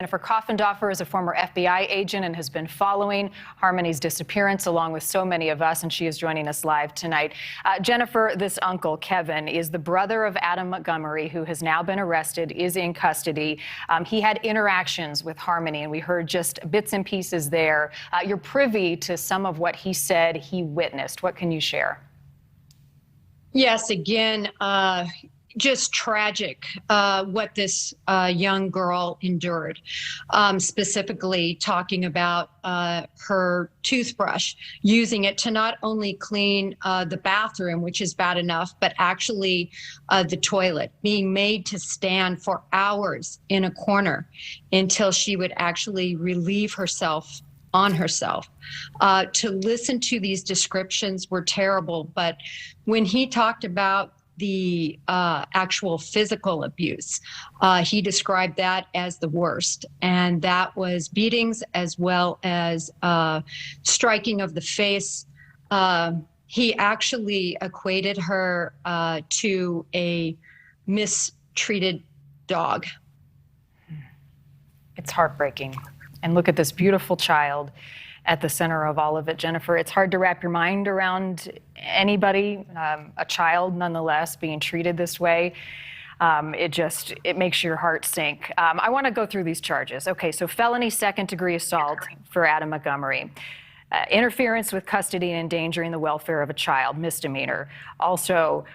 Jennifer Coffindaffer is a former FBI agent and has been following Harmony's disappearance along with so many of us, and she is joining us live tonight. Jennifer, this uncle, Kevin, is the brother of Adam Montgomery, who has now been arrested, is in custody. He had interactions with Harmony, and we heard just bits and pieces there. You're privy to some of what he said he witnessed. What can you share? Yes, again, just tragic what this young girl endured, specifically talking about her toothbrush, using it to not only clean the bathroom, which is bad enough, but actually the toilet, being made to stand for hours in a corner until she would actually relieve herself on herself. To listen to these descriptions were terrible, but when he talked about the actual physical abuse, he described that as the worst, and that was beatings as well as striking of the face. He actually equated her to a mistreated dog. It's heartbreaking. And look at this beautiful child at the center of all of it, Jennifer. It's hard to wrap your mind around anybody, a child nonetheless, being treated this way. It makes your heart sink. I want to go through these charges. Okay, so felony second-degree assault for Adam Montgomery. Interference with custody and endangering the welfare of a child, misdemeanor. Also,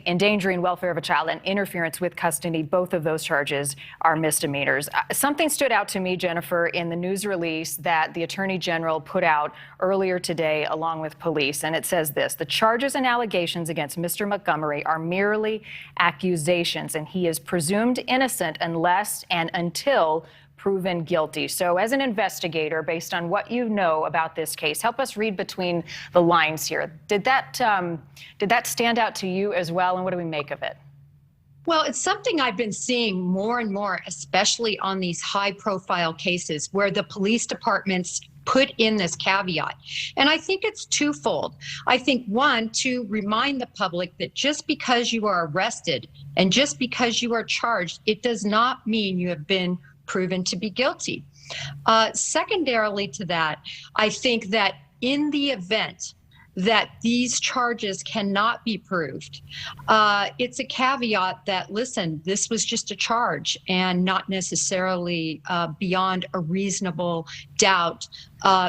endangering welfare of a child and interference with custody, both of those charges are misdemeanors. Something stood out to me, Jennifer, in the news release that the Attorney General put out earlier today along with police, and it says this: the charges and allegations against Mr. Montgomery are merely accusations, and he is presumed innocent unless and until proven guilty. So as an investigator, based on what you know about this case, help us read between the lines here. Did that stand out to you as well, and what do we make of it? Well, it's something I've been seeing more and more, especially on these high-profile cases where the police departments put in this caveat. And I think it's twofold. I think, one, to remind the public that just because you are arrested and just because you are charged, it does not mean you have been proven to be guilty. Secondarily to that, I think that in the event that these charges cannot be proved, it's a caveat that, listen, this was just a charge and not necessarily beyond a reasonable doubt,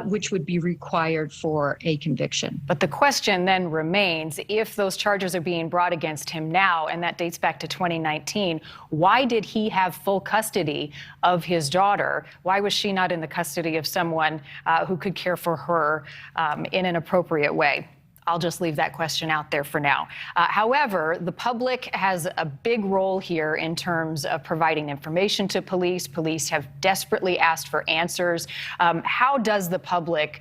which would be required for a conviction. But the question then remains, if those charges are being brought against him now, and that dates back to 2019, why did he have full custody of his daughter? Why was she not in the custody of someone who could care for her in an appropriate way? I'll just leave that question out there for now. However, the public has a big role here in terms of providing information to police. Police have desperately asked for answers. How does the public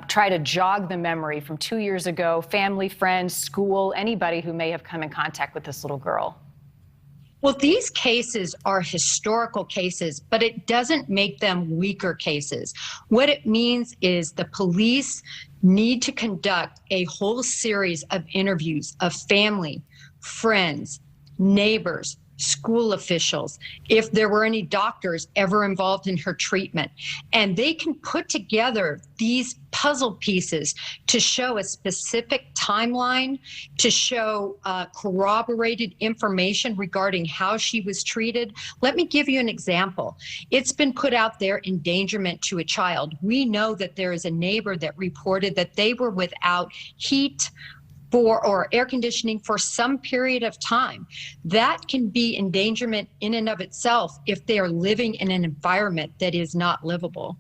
try to jog the memory from 2 years ago, family, friends, school, anybody who may have come in contact with this little girl? Well, these cases are historical cases, but it doesn't make them weaker cases. What it means is the police need to conduct a whole series of interviews of family, friends, neighbors, school officials, if there were any doctors ever involved in her treatment. And they can put together these puzzle pieces to show a specific timeline, to show corroborated information regarding how she was treated. Let me give you an example. It's been put out there, endangerment to a child. We know that there is a neighbor that reported that they were without heat or air conditioning for some period of time. That can be endangerment in and of itself if they are living in an environment that is not livable.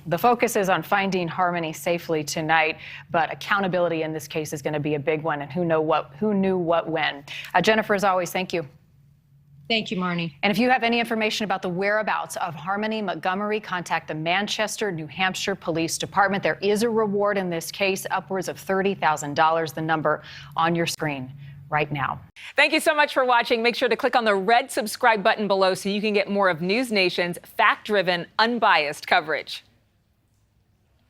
The focus is on finding Harmony safely tonight, but accountability in this case is going to be a big one, and who knew what when. Jennifer, as always, thank you. Thank you, Marnie. And if you have any information about the whereabouts of Harmony Montgomery, contact the Manchester, New Hampshire Police Department. There is a reward in this case, upwards of $30,000, the number on your screen right now. Thank you so much for watching. Make sure to click on the red subscribe button below so you can get more of NewsNation's fact-driven, unbiased coverage.